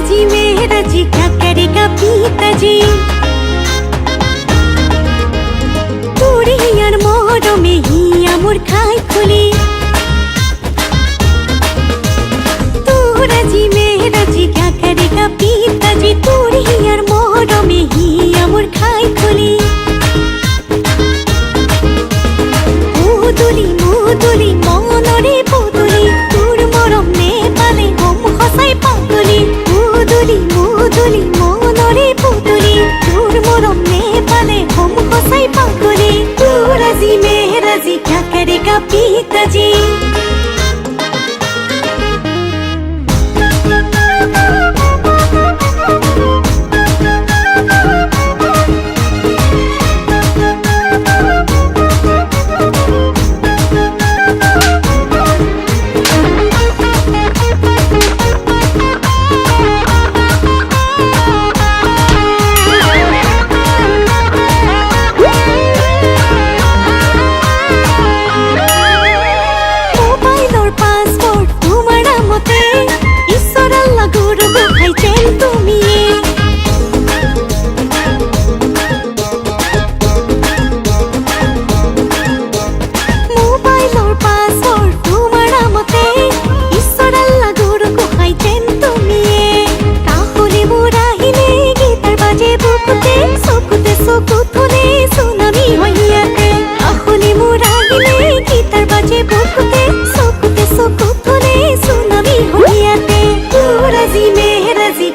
जी मेरा जी क्या करेगा पिताजी तोरे यार मोहर में ही आमोर खाई खुली तोरा जी मेरा जी क्या करेगा पिताजी तोरे यार मोहर में ही आमोर खाई खुली मुदुली मनरे पुतुली तोर मरम ने पाले हम हसाई पागली मुदुली मनरे पुतुली तोर मरम ने पाले हम हसाई पागली तोरा जी मेरा जी क्या करेगा पिताजी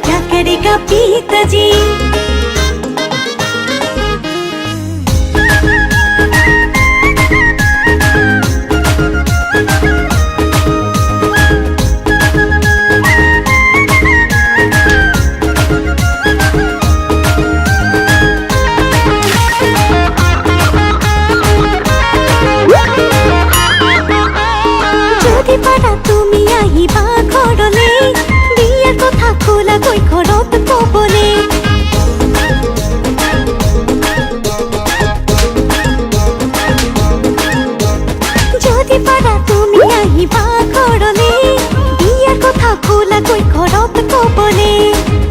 क्या करेगा पिताजी যদি পারা তুমি আহিবা ঘৰলে বিয়াৰ কথা খোলা কৈ ঘৰত কবলে যদি পাৰা তুমি আহিবা ঘৰলে বিয়াৰ কথা খোলা কৈ ঘৰত কবলে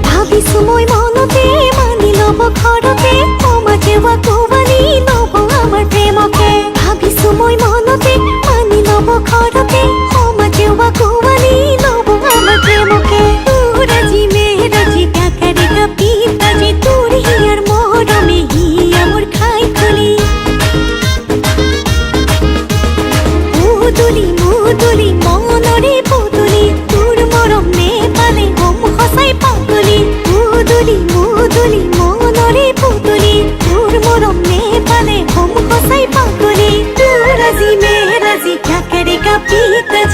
ভাবিছো মই মনতে মানি লব ঘৰতে সমাজেৱা কোৱালি লব আমাৰ প্ৰেমকে ভাবিছো মই মনতে মানি লব ঘৰতে সমাজেৱা কোৱালি লব আমাৰ প্ৰেমকে तोरा जी मेरा जी क्या करेगा पिताजी तोरे यार मोहर में ही आमोर खाई खुली मुदुली मनरे पुतुली तोर मरम ने पाले हम हसाई पागली मुदुली मनरे पुतुली तोर मरम ने पाले हम हसाई पागली तोरा जी मेरा जी क्या करेगा पिताजी